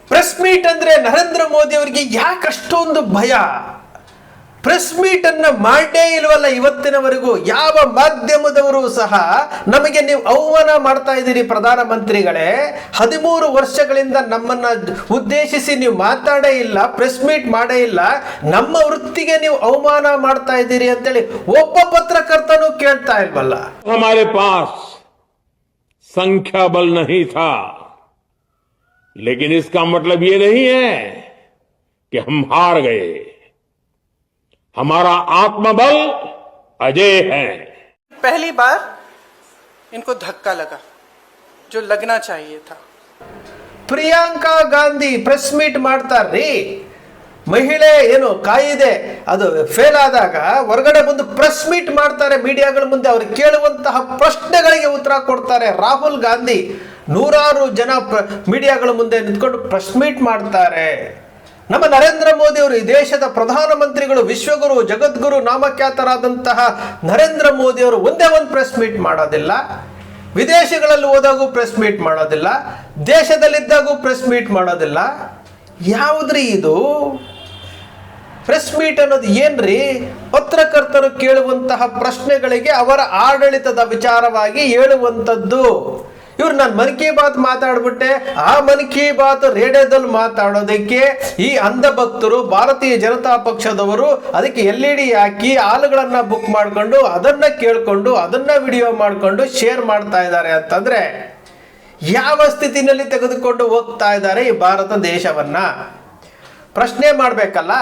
Press meet ಅಂದ್ರೆ ನರೇಂದ್ರ ಮೋದಿ ಅವರಿಗೆ ಯಾಕೆ ಅಷ್ಟೊಂದು ಭಯ? ಪ್ರೆಸ್ ಮೀಟ್ ಅನ್ನ ಮಾಡೇ ಇಲ್ವಲ್ಲ ಇವತ್ತಿನವರೆಗೂ. ಯಾವ ಮಾಧ್ಯಮದವರು ಸಹ ನಮಗೆ ನೀವು ಅವಮಾನ ಮಾಡ್ತಾ ಇದ್ದೀರಿ ಪ್ರಧಾನಮಂತ್ರಿಗಳೇ, 13 ವರ್ಷಗಳಿಂದ ನಮ್ಮನ್ನ ಉದ್ದೇಶಿಸಿ ನೀವು ಮಾತಾಡೇ ಇಲ್ಲ, ಪ್ರೆಸ್ ಮೀಟ್ ಮಾಡೇ ಇಲ್ಲ, ನಮ್ಮ ವೃತ್ತಿಗೆ ನೀವು ಅವಮಾನ ಮಾಡ್ತಾ ಇದ್ದೀರಿ ಅಂತೇಳಿ ಒಬ್ಬ ಪತ್ರಕರ್ತನೂ ಕೇಳ್ತಾ ಇಲ್ವಲ್ಲ. हमारे पास संख्या बल नहीं था, लेकिन इसका मतलब ये नहीं है कि हम हार गए. हमारा आत्मबल अजय है. पहली बार इनको धक्का लगा जो लगना चाहिए था. ಪ್ರಿಯಾಂಕಾ ಗಾಂಧಿ ಪ್ರೆಸ್ ಮೀಟ್ ಮಾಡ್ತಾರ್ರಿ. ಮಹಿಳೆ ಏನು ಕಾಯಿದೆ ಅದು ಫೇಲ್ ಆದಾಗ ಹೊರಗಡೆ ಬಂದು ಪ್ರೆಸ್ ಮೀಟ್ ಮಾಡ್ತಾರೆ ಮೀಡಿಯಾಗಳ ಮುಂದೆ. ಅವರು ಕೇಳುವಂತಹ ಪ್ರಶ್ನೆಗಳಿಗೆ ಉತ್ತರ ಕೊಡ್ತಾರೆ. ರಾಹುಲ್ ಗಾಂಧಿ ನೂರಾರು ಜನ ಮೀಡಿಯಾಗಳ ಮುಂದೆ ನಿಂತ್ಕೊಂಡು ಪ್ರೆಸ್ ಮೀಟ್ ಮಾಡ್ತಾರೆ. ನಮ್ಮ ನರೇಂದ್ರ ಮೋದಿ ಅವರು ಈ ದೇಶದ ಪ್ರಧಾನಮಂತ್ರಿಗಳು, ವಿಶ್ವಗುರು, ಜಗದ್ಗುರು ನಾಮಖ್ಯಾತರಾದಂತಹ ನರೇಂದ್ರ ಮೋದಿ ಅವರು ಒಂದೇ ಒಂದು ಪ್ರೆಸ್ ಮೀಟ್ ಮಾಡೋದಿಲ್ಲ. ವಿದೇಶಗಳಲ್ಲಿ ಹೋದಾಗೂ ಪ್ರೆಸ್ ಮೀಟ್ ಮಾಡೋದಿಲ್ಲ, ದೇಶದಲ್ಲಿದ್ದಾಗೂ ಪ್ರೆಸ್ ಮೀಟ್ ಮಾಡೋದಿಲ್ಲ. ಯಾವುದ್ರಿ ಇದು ಪ್ರೆಸ್ ಮೀಟ್ ಅನ್ನೋದು? ಏನ್ರಿ? ಪತ್ರಕರ್ತರು ಕೇಳುವಂತಹ ಪ್ರಶ್ನೆಗಳಿಗೆ ಅವರ ಆಡಳಿತದ ವಿಚಾರವಾಗಿ ಹೇಳುವಂಥದ್ದು. ಇವ್ರು ನಾನು ಮನ್ ಕಿ ಬಾತ್ ಮಾತಾಡ್ಬಿಟ್ಟೆ, ಆ ಮನ್ ಕಿ ಬಾತ್ ರೇಡಿಯೋದಲ್ಲಿ ಮಾತಾಡೋದಕ್ಕೆ ಈ ಅಂಧ ಭಕ್ತರು ಭಾರತೀಯ ಜನತಾ ಪಕ್ಷದವರು ಅದಕ್ಕೆ LED ಹಾಕಿ ಹಾಲುಗಳನ್ನ ಬುಕ್ ಮಾಡಿಕೊಂಡು ಅದನ್ನ ಕೇಳ್ಕೊಂಡು ಅದನ್ನ ವಿಡಿಯೋ ಮಾಡಿಕೊಂಡು ಶೇರ್ ಮಾಡ್ತಾ ಇದ್ದಾರೆ ಅಂತಂದ್ರೆ ಯಾವ ಸ್ಥಿತಿನಲ್ಲಿ ತೆಗೆದುಕೊಂಡು ಹೋಗ್ತಾ ಇದ್ದಾರೆ ಈ ಭಾರತ ದೇಶವನ್ನ? ಪ್ರಶ್ನೆ ಮಾಡಬೇಕಲ್ಲ.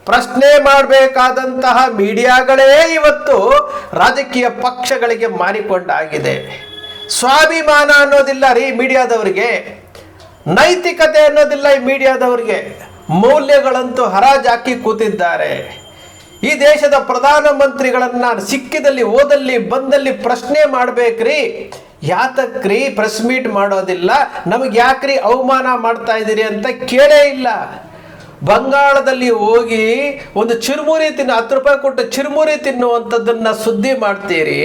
ಪ್ರಶ್ನೆ ಮಾಡಬೇಕಾದಂತಹ ಮೀಡಿಯಾಗಳೇ ಇವತ್ತು ರಾಜಕೀಯ ಪಕ್ಷಗಳಿಗೆ ಮಾರಿಕೊಂಡಾಗಿದೆ. ಸ್ವಾಭಿಮಾನ ಅನ್ನೋದಿಲ್ಲ ರೀ ಮೀಡಿಯಾದವರಿಗೆ, ನೈತಿಕತೆ ಅನ್ನೋದಿಲ್ಲ ಈ ಮೀಡಿಯಾದವರಿಗೆ. ಮೌಲ್ಯಗಳಂತೂ ಹರಾಜಾಕಿ ಕೂತಿದ್ದಾರೆ. ಈ ದೇಶದ ಪ್ರಧಾನಮಂತ್ರಿಗಳನ್ನ ಸಿಕ್ಕಿದಲ್ಲಿ ಓದಲ್ಲಿ ಬಂದಲ್ಲಿ ಪ್ರಶ್ನೆ ಮಾಡ್ಬೇಕ್ರಿ. ಯಾತಕ್ರಿ ಪ್ರೆಸ್ ಮೀಟ್ ಮಾಡೋದಿಲ್ಲ, ನಮಗೆ ಯಾಕ್ರಿ ಅವಮಾನ ಮಾಡ್ತಾ ಇದ್ದೀರಿ ಅಂತ ಕೇಳೇ ಇಲ್ಲ. ಬಂಗಾಳದಲ್ಲಿ ಹೋಗಿ ಒಂದು ಚಿರುಮುರಿ 10 ರೂಪಾಯಿ ಕೊಟ್ಟು ಚಿರುಮುರಿ ತಿನ್ನುವಂಥದ್ದನ್ನ ಸುದ್ದಿ ಮಾಡ್ತೀರಿ.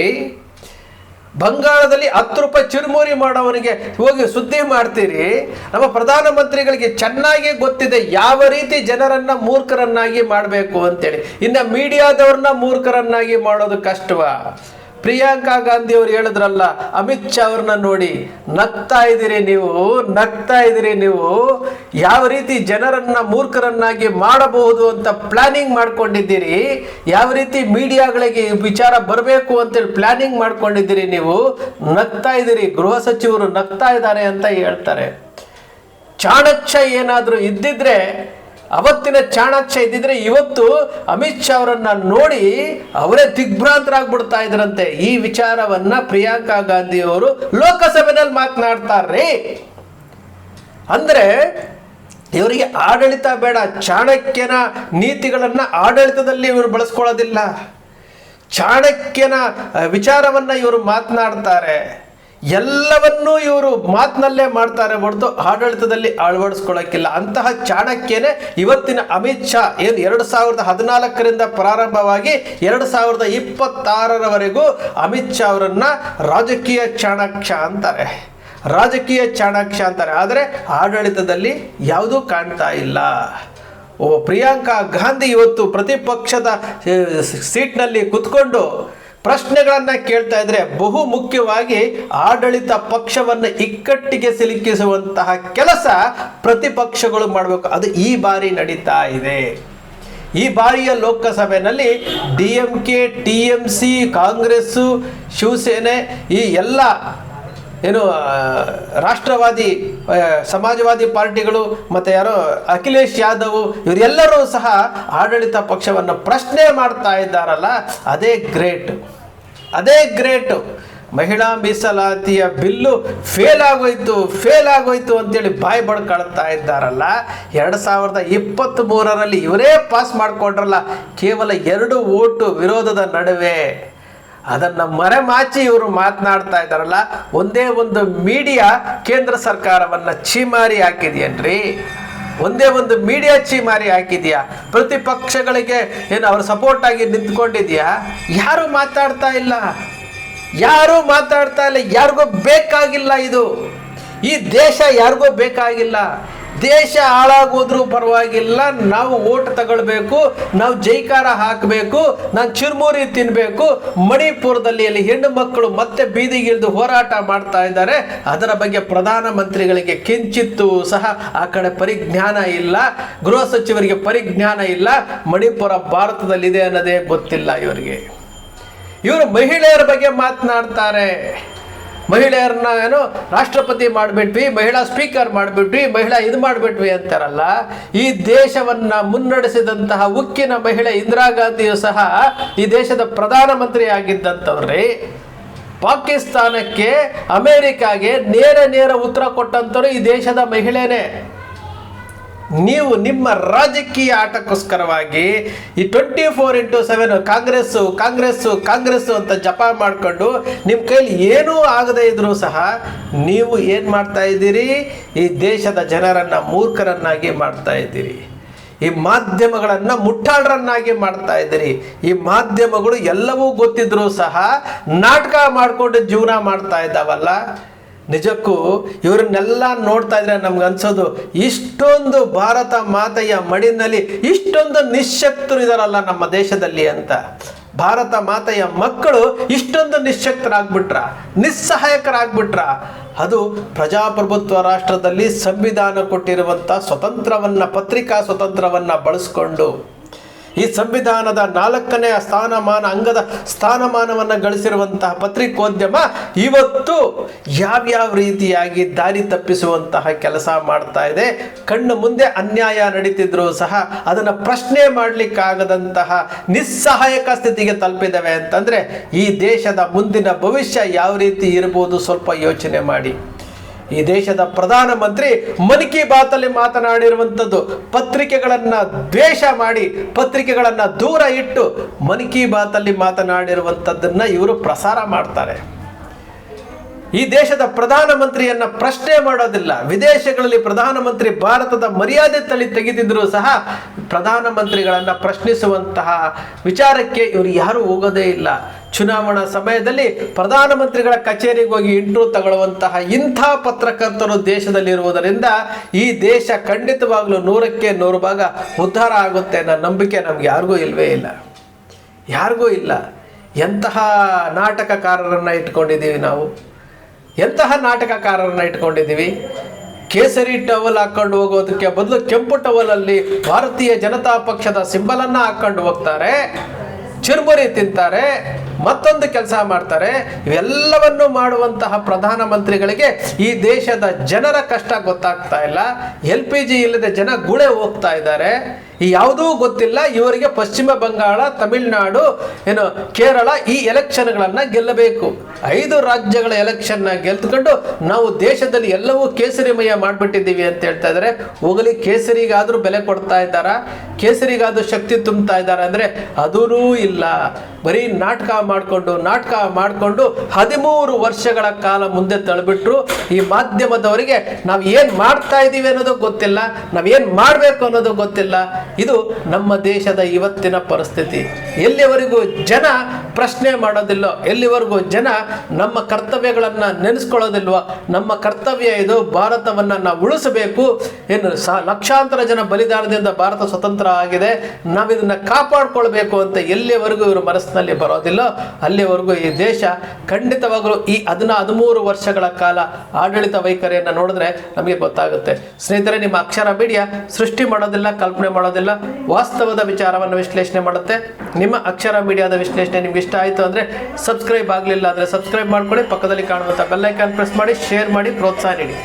ಬಂಗಾಳದಲ್ಲಿ 10 ರೂಪಾಯಿ ಚಿರುಮುರಿ ಮಾಡೋವನಿಗೆ ಹೋಗಿ ಸುದ್ದಿ ಮಾಡ್ತೀರಿ. ನಮ್ಮ ಪ್ರಧಾನಮಂತ್ರಿಗಳಿಗೆ ಚೆನ್ನಾಗಿ ಗೊತ್ತಿದೆ ಯಾವ ರೀತಿ ಜನರನ್ನ ಮೂರ್ಖರನ್ನಾಗಿ ಮಾಡಬೇಕು ಅಂತೇಳಿ. ಇನ್ನು ಮೀಡಿಯಾದವ್ರನ್ನ ಮೂರ್ಖರನ್ನಾಗಿ ಮಾಡೋದು ಕಷ್ಟವಾ? ಪ್ರಿಯಾಂಕಾ ಗಾಂಧಿ ಅವರು ಹೇಳಿದ್ರಲ್ಲ, ಅಮಿತ್ ಶಾ ಅವ್ರನ್ನ ನೋಡಿ ನಗ್ತಾ ಇದ್ದೀರಿ ನೀವು, ಯಾವ ರೀತಿ ಜನರನ್ನ ಮೂರ್ಖರನ್ನಾಗಿ ಮಾಡಬಹುದು ಅಂತ ಪ್ಲಾನಿಂಗ್ ಮಾಡ್ಕೊಂಡಿದ್ದೀರಿ, ಯಾವ ರೀತಿ ಮೀಡಿಯಾಗಳಿಗೆ ವಿಚಾರ ಬರಬೇಕು ಅಂತೇಳಿ ಪ್ಲಾನಿಂಗ್ ಮಾಡ್ಕೊಂಡಿದ್ದೀರಿ, ನೀವು ನಗ್ತಾ ಇದ್ದೀರಿ. ಗೃಹ ಸಚಿವರು ನಗ್ತಾ ಇದ್ದಾರೆ ಅಂತ ಹೇಳ್ತಾರೆ. ಚಾಣಕ್ಯ ಏನಾದರೂ ಇದ್ದಿದ್ರೆ, ಅವತ್ತಿನ ಚಾಣಕ್ಯ ಇದ್ದಿದ್ರೆ ಇವತ್ತು ಅಮಿತ್ ಶಾ ಅವರನ್ನ ನೋಡಿ ಅವರೇ ದಿಗ್ಭ್ರಾಂತರಾಗ್ಬಿಡ್ತಾ ಇದ್ರಂತೆ. ಈ ವಿಚಾರವನ್ನ ಪ್ರಿಯಾಂಕಾ ಗಾಂಧಿ ಅವರು ಲೋಕಸಭೆಯಲ್ಲಿ ಮಾತನಾಡ್ತಾರ್ರಿ. ಅಂದ್ರೆ ಇವರಿಗೆ ಆಡಳಿತ ಬೇಡ, ಚಾಣಕ್ಯನ ನೀತಿಗಳನ್ನ ಆಡಳಿತದಲ್ಲಿ ಇವರು ಬಳಸ್ಕೊಳ್ಳೋದಿಲ್ಲ. ಚಾಣಕ್ಯನ ವಿಚಾರವನ್ನ ಇವರು ಮಾತನಾಡ್ತಾರೆ. ಎಲ್ಲವನ್ನೂ ಇವರು ಮಾತಿನಲ್ಲೇ ಮಾಡ್ತಾರೆ ಹೊರತು ಆಡಳಿತದಲ್ಲಿ ಅಳವಡಿಸ್ಕೊಳ್ಳೋಕ್ಕಿಲ್ಲ. ಅಂತಹ ಚಾಣಕ್ಯನೇ ಇವತ್ತಿನ ಅಮಿತ್ ಶಾ ಏನು 2014ರಿಂದ ಪ್ರಾರಂಭವಾಗಿ 2026ರವರೆಗೂ ಅಮಿತ್ ಶಾ ಅವರನ್ನ ರಾಜಕೀಯ ಚಾಣಕ್ಯ ಅಂತಾರೆ. ಆದರೆ ಆಡಳಿತದಲ್ಲಿ ಯಾವುದೂ ಕಾಣ್ತಾ ಇಲ್ಲ. ಪ್ರಿಯಾಂಕಾ ಗಾಂಧಿ ಇವತ್ತು ಪ್ರತಿಪಕ್ಷದ ಸೀಟ್ನಲ್ಲಿ ಕುತ್ಕೊಂಡು ಪ್ರಶ್ನೆಗಳನ್ನ ಕೇಳ್ತಾ ಇದ್ರೆ ಬಹು ಮುಖ್ಯವಾಗಿ ಆಡಳಿತ ಪಕ್ಷವನ್ನು ಇಕ್ಕಟ್ಟಿಗೆ ಸಿಲುಕಿಸುವಂತಹ ಕೆಲಸ ಪ್ರತಿಪಕ್ಷಗಳು ಮಾಡಬೇಕು. ಅದು ಈ ಬಾರಿ ನಡೀತಾ ಇದೆ. ಈ ಬಾರಿಯ ಲೋಕಸಭೆಯಲ್ಲಿ DMK, TMC, ಕಾಂಗ್ರೆಸ್, ಶಿವಸೇನೆ ಈ ಎಲ್ಲ ಏನು ರಾಷ್ಟ್ರವಾದಿ ಸಮಾಜವಾದಿ ಪಾರ್ಟಿಗಳು ಮತ್ತು ಯಾರೋ ಅಖಿಲೇಶ್ ಯಾದವ್ ಇವರೆಲ್ಲರೂ ಸಹ ಆಡಳಿತ ಪಕ್ಷವನ್ನು ಪ್ರಶ್ನೆ ಮಾಡ್ತಾ ಇದ್ದಾರಲ್ಲ, ಅದೇ ಗ್ರೇಟ್. ಮಹಿಳಾ ಮೀಸಲಾತಿಯ ಬಿಲ್ಲು ಫೇಲ್ ಆಗೋಯ್ತು ಅಂತೇಳಿ ಬಾಯಿ ಬಡ್ಕೊಳ್ತಾ ಇದ್ದಾರಲ್ಲ. 2023ರಲ್ಲಿ ಇವರೇ ಪಾಸ್ ಮಾಡಿಕೊಂಡ್ರಲ್ಲ, ಕೇವಲ 2 ವೋಟು ವಿರೋಧದ ನಡುವೆ. ಅದನ್ನು ಮರೆಮಾಚಿ ಇವರು ಮಾತನಾಡ್ತಾ ಇದ್ದಾರಲ್ಲ. ಒಂದೇ ಒಂದು ಮೀಡಿಯಾ ಕೇಂದ್ರ ಸರ್ಕಾರವನ್ನು ಚೀಮಾರಿ ಹಾಕಿದೆಯೇನ್ರಿ? ಒಂದೇ ಒಂದು ಮೀಡಿಯಾ ಚೀಮಾರಿ ಹಾಕಿದ್ಯಾ? ಪ್ರತಿಪಕ್ಷಗಳಿಗೆ ಏನು ಅವರು ಸಪೋರ್ಟ್ ಆಗಿ ನಿಂತ್ಕೊಂಡಿದ್ಯಾ? ಯಾರು ಮಾತಾಡ್ತಾ ಇಲ್ಲ, ಯಾರಿಗೂ ಬೇಕಾಗಿಲ್ಲ. ಇದು ಈ ದೇಶ ಯಾರಿಗೂ ಬೇಕಾಗಿಲ್ಲ. ದೇಶ ಹಾಳಾಗೋದ್ರೂ ಪರವಾಗಿಲ್ಲ, ನಾವು ಓಟ್ ತಗೊಳ್ಬೇಕು, ನಾವು ಜೈಕಾರ ಹಾಕಬೇಕು, ನಾನು ಚುರುಮುರಿ ತಿನ್ನಬೇಕು. ಮಣಿಪುರದಲ್ಲಿ ಅಲ್ಲಿ ಹೆಣ್ಣು ಮಕ್ಕಳು ಮತ್ತೆ ಬೀದಿಗಿಳಿದು ಹೋರಾಟ ಮಾಡ್ತಾ ಇದ್ದಾರೆ. ಅದರ ಬಗ್ಗೆ ಪ್ರಧಾನಮಂತ್ರಿಗಳಿಗೆ ಕಿಂಚಿತ್ತೂ ಸಹ ಆ ಕಡೆ ಪರಿಜ್ಞಾನ ಇಲ್ಲ, ಗೃಹ ಸಚಿವರಿಗೆ ಪರಿಜ್ಞಾನ ಇಲ್ಲ. ಮಣಿಪುರ ಭಾರತದಲ್ಲಿದೆ ಅನ್ನೋದೇ ಗೊತ್ತಿಲ್ಲ ಇವರಿಗೆ. ಇವರು ಮಹಿಳೆಯರ ಬಗ್ಗೆ ಮಾತನಾಡ್ತಾರೆ. ಮಹಿಳೆಯರನ್ನ ಏನೋ ರಾಷ್ಟ್ರಪತಿ ಮಾಡಿಬಿಟ್ವಿ, ಮಹಿಳಾ ಸ್ಪೀಕರ್ ಮಾಡಿಬಿಟ್ವಿ, ಮಹಿಳಾ ಇದು ಮಾಡಿಬಿಟ್ವಿ ಅಂತಾರಲ್ಲ. ಈ ದೇಶವನ್ನ ಮುನ್ನಡೆಸಿದಂತಹ ಉಕ್ಕಿನ ಮಹಿಳೆ ಇಂದಿರಾ ಗಾಂಧಿಯು ಸಹ ಈ ದೇಶದ ಪ್ರಧಾನಮಂತ್ರಿ ಆಗಿದ್ದಂಥವ್ರಿ. ಪಾಕಿಸ್ತಾನಕ್ಕೆ, ಅಮೆರಿಕಾಗೆ ನೇರ ಉತ್ತರ ಕೊಟ್ಟಂಥವ್ರು ಈ ದೇಶದ ಮಹಿಳೆನೇ. ನೀವು ನಿಮ್ಮ ರಾಜಕೀಯ ಆಟಕ್ಕೋಸ್ಕರವಾಗಿ ಈ 24x7 ಕಾಂಗ್ರೆಸ್ಸು ಅಂತ ಜಪ ಮಾಡಿಕೊಂಡು ನಿಮ್ಮ ಕೈಲಿ ಏನೂ ಆಗದೇ ಇದ್ರೂ ಸಹ ನೀವು ಏನು ಮಾಡ್ತಾ ಇದ್ದೀರಿ? ಈ ದೇಶದ ಜನರನ್ನು ಮೂರ್ಖರನ್ನಾಗಿ ಮಾಡ್ತಾ ಇದ್ದೀರಿ. ಈ ಮಾಧ್ಯಮಗಳನ್ನು ಮುಟ್ಟಾಳರನ್ನಾಗಿ ಮಾಡ್ತಾ ಇದ್ದೀರಿ. ಈ ಮಾಧ್ಯಮಗಳು ಎಲ್ಲವೂ ಗೊತ್ತಿದ್ರೂ ಸಹ ನಾಟಕ ಮಾಡಿಕೊಂಡು ಜೀವನ ಮಾಡ್ತಾ ಇದ್ದಾವಲ್ಲ. ನಿಜಕ್ಕೂ ಇವರನ್ನೆಲ್ಲ ನೋಡ್ತಾ ಇದ್ರೆ ನಮ್ಗೆ ಅನ್ಸೋದು, ಇಷ್ಟೊಂದು ಭಾರತ ಮಾತೆಯ ಮಡಿನಲ್ಲಿ ಇಷ್ಟೊಂದು ನಿಶ್ಶಕ್ತರು ಇದಾರಲ್ಲ ನಮ್ಮ ದೇಶದಲ್ಲಿ ಅಂತ. ಭಾರತ ಮಾತೆಯ ಮಕ್ಕಳು ಇಷ್ಟೊಂದು ನಿಶ್ಶಕ್ತರಾಗ್ಬಿಟ್ರ, ನಿಸ್ಸಹಾಯಕರಾಗ್ಬಿಟ್ರ. ಅದು ಪ್ರಜಾಪ್ರಭುತ್ವ ರಾಷ್ಟ್ರದಲ್ಲಿ ಸಂವಿಧಾನ ಕೊಟ್ಟಿರುವಂಥ ಸ್ವತಂತ್ರವನ್ನ, ಪತ್ರಿಕಾ ಸ್ವತಂತ್ರವನ್ನ ಬಳಸ್ಕೊಂಡು ಈ ಸಂವಿಧಾನದ 4ನೇ ಅಂಗದ ಸ್ಥಾನಮಾನವನ್ನು ಗಳಿಸಿರುವಂತಹ ಪತ್ರಿಕೋದ್ಯಮ ಇವತ್ತು ಯಾವ್ಯಾವ ರೀತಿಯಾಗಿ ದಾರಿ ತಪ್ಪಿಸುವಂತಹ ಕೆಲಸ ಮಾಡ್ತಾ ಇದೆ. ಕಣ್ಣು ಮುಂದೆ ಅನ್ಯಾಯ ನಡೀತಿದ್ರು ಸಹ ಅದನ್ನು ಪ್ರಶ್ನೆ ಮಾಡಲಿಕ್ಕಾಗದಂತಹ ನಿಸ್ಸಹಾಯಕ ಸ್ಥಿತಿಗೆ ತಲುಪಿದವೆ ಅಂತಂದ್ರೆ ಈ ದೇಶದ ಮುಂದಿನ ಭವಿಷ್ಯ ಯಾವ ರೀತಿ ಇರಬಹುದು ಸ್ವಲ್ಪ ಯೋಚನೆ ಮಾಡಿ. ಈ ದೇಶದ ಪ್ರಧಾನಮಂತ್ರಿ ಮನ್ ಕಿ ಬಾತ್ ಅಲ್ಲಿ ಮಾತನಾಡಿರುವಂಥದ್ದು, ಪತ್ರಿಕೆಗಳನ್ನ ದ್ವೇಷ ಮಾಡಿ, ಪತ್ರಿಕೆಗಳನ್ನ ದೂರ ಇಟ್ಟು ಮನ್ ಕಿ ಬಾತ್ ಅಲ್ಲಿ ಮಾತನಾಡಿರುವಂಥದ್ದನ್ನ ಇವರು ಪ್ರಸಾರ ಮಾಡ್ತಾರೆ. ಈ ದೇಶದ ಪ್ರಧಾನಮಂತ್ರಿಯನ್ನ ಪ್ರಶ್ನೆ ಮಾಡೋದಿಲ್ಲ. ವಿದೇಶಗಳಲ್ಲಿ ಪ್ರಧಾನಮಂತ್ರಿ ಭಾರತದ ಮರ್ಯಾದೆ ತೆಗೆದಿದ್ರು ಸಹ ಪ್ರಧಾನಮಂತ್ರಿಗಳನ್ನ ಪ್ರಶ್ನಿಸುವಂತಹ ವಿಚಾರಕ್ಕೆ ಇವರು ಯಾರು ಹೋಗೋದೇ ಇಲ್ಲ. ಚುನಾವಣಾ ಸಮಯದಲ್ಲಿ ಪ್ರಧಾನಮಂತ್ರಿಗಳ ಕಚೇರಿಗೆ ಹೋಗಿ ಇಂಟರ್ವ್ಯೂ ತಗೊಳ್ಳುವಂತಹ ಇಂಥ ಪತ್ರಕರ್ತರು ದೇಶದಲ್ಲಿರುವುದರಿಂದ ಈ ದೇಶ ಖಂಡಿತವಾಗ್ಲೂ 100ಕ್ಕೆ 100 ಭಾಗ ಉದ್ಧಾರ ಆಗುತ್ತೆ ಅನ್ನೋ ನಂಬಿಕೆ ನಮ್ಗೆ ಯಾರಿಗೂ ಇಲ್ವೇ ಇಲ್ಲ, ಯಾರಿಗೂ ಇಲ್ಲ. ಎಂತಹ ನಾಟಕಕಾರರನ್ನ ಇಟ್ಕೊಂಡಿದ್ದೀವಿ ನಾವು, ಎಂತಹ ನಾಟಕಕಾರರನ್ನ ಇಟ್ಕೊಂಡಿದ್ದೀವಿ. ಕೇಸರಿ ಟವಲ್ ಹಾಕೊಂಡು ಹೋಗೋದಕ್ಕೆ ಬದಲು ಕೆಂಪು ಟವಲಲ್ಲಿ ಭಾರತೀಯ ಜನತಾ ಪಕ್ಷದ ಸಿಂಬಲನ್ನು ಹಾಕೊಂಡು ಹೋಗ್ತಾರೆ, ಚುರುಮುರಿ ತಿಂತಾರೆ, ಮತ್ತೊಂದು ಕೆಲಸ ಮಾಡ್ತಾರೆ. ಇವೆಲ್ಲವನ್ನು ಮಾಡುವಂತಹ ಪ್ರಧಾನಮಂತ್ರಿಗಳಿಗೆ ಈ ದೇಶದ ಜನರ ಕಷ್ಟ ಗೊತ್ತಾಗ್ತಾ ಇಲ್ಲ. LPG ಇಲ್ಲದೆ ಜನ ಗುಳೆ ಹೋಗ್ತಾ ಇದ್ದಾರೆ. ಈ ಯಾವುದೂ ಗೊತ್ತಿಲ್ಲ ಇವರಿಗೆ. ಪಶ್ಚಿಮ ಬಂಗಾಳ, ತಮಿಳುನಾಡು, ಕೇರಳ ಈ ಎಲೆಕ್ಷನ್ಗಳನ್ನು ಗೆಲ್ಲಬೇಕು. 5 ರಾಜ್ಯಗಳ ಎಲೆಕ್ಷನ್ನ ಗೆಲ್ತ್ಕೊಂಡು ನಾವು ದೇಶದಲ್ಲಿ ಎಲ್ಲವೂ ಕೇಸರಿಮಯ ಮಾಡಿಬಿಟ್ಟಿದ್ದೀವಿ ಅಂತ ಹೇಳ್ತಾ ಇದ್ದಾರೆ. ಹೋಗಲಿ, ಕೇಸರಿಗಾದ್ರೂ ಬೆಲೆ ಕೊಡ್ತಾ ಇದ್ದಾರಾ? ಕೇಸರಿಗಾದ್ರೂ ಶಕ್ತಿ ತುಂಬ್ತಾ ಇದ್ದಾರೆ ಅಂದರೆ ಅದೂ ಇಲ್ಲ. ಬರೀ ನಾಟಕ ಮಾಡಿಕೊಂಡು 13 ವರ್ಷಗಳ ಕಾಲ ಮುಂದೆ ತಳ್ಳಿಬಿಟ್ರು. ಈ ಮಾಧ್ಯಮದವರಿಗೆ ನಾವು ಏನು ಮಾಡ್ತಾ ಇದ್ದೀವಿ ಅನ್ನೋದು ಗೊತ್ತಿಲ್ಲ, ನಾವೇನು ಮಾಡಬೇಕು ಅನ್ನೋದು ಗೊತ್ತಿಲ್ಲ. ಇದು ನಮ್ಮ ದೇಶದ ಇವತ್ತಿನ ಪರಿಸ್ಥಿತಿ. ಎಲ್ಲಿವರೆಗೂ ಜನ ಪ್ರಶ್ನೆ ಮಾಡೋದಿಲ್ಲೋ, ಎಲ್ಲಿವರೆಗೂ ಜನ ನಮ್ಮ ಕರ್ತವ್ಯಗಳನ್ನು ನೆನೆಸ್ಕೊಳ್ಳೋದಿಲ್ವೋ, ನಮ್ಮ ಕರ್ತವ್ಯ ಇದು, ಭಾರತವನ್ನು ನಾವು ಉಳಿಸಬೇಕು, ಲಕ್ಷಾಂತರ ಜನ ಬಲಿದಾನದಿಂದ ಭಾರತ ಸ್ವತಂತ್ರ ಆಗಿದೆ, ನಾವಿದನ್ನು ಕಾಪಾಡ್ಕೊಳ್ಬೇಕು ಅಂತ ಎಲ್ಲಿವರೆಗೂ ಇವರು ಮನಸ್ಸಿನಲ್ಲಿ ಬರೋದಿಲ್ಲೋ ಅಲ್ಲಿವರೆಗೂ ಈ ದೇಶ ಖಂಡಿತವಾಗಲೂ ಈ 13 ವರ್ಷಗಳ ಕಾಲ ಆಡಳಿತ ವೈಖರಿಯನ್ನು ನೋಡಿದ್ರೆ ನಮಗೆ ಗೊತ್ತಾಗುತ್ತೆ. ಸ್ನೇಹಿತರೆ, ನಿಮ್ಮ ಅಕ್ಷರ ಮೀಡಿಯಾ ಸೃಷ್ಟಿ ಮಾಡೋದಿಲ್ಲ, ಕಲ್ಪನೆ ಮಾಡೋದಿಲ್ಲ, ವಾಸ್ತವದ ವಿಚಾರವನ್ನು ವಿಶ್ಲೇಷಣೆ ಮಾಡುತ್ತೆ. ನಿಮ್ಮ ಅಕ್ಷರ ಮೀಡಿಯಾದ ವಿಶ್ಲೇಷಣೆ ನಿಮ್ಗೆ ಇಷ್ಟ ಆಯಿತು ಅಂದರೆ ಸಬ್ಸ್ಕ್ರೈಬ್ ಆಗಲಿಲ್ಲ ಅಂದರೆ ಸಬ್ಸ್ಕ್ರೈಬ್ ಮಾಡ್ಕೊಳ್ಳಿ, ಪಕ್ಕದಲ್ಲಿ ಕಾಣುವಂಥ ಬೆಲ್ ಐಕಾನ್ ಪ್ರೆಸ್ ಮಾಡಿ, ಶೇರ್ ಮಾಡಿ, ಪ್ರೋತ್ಸಾಹ ನೀಡಿ.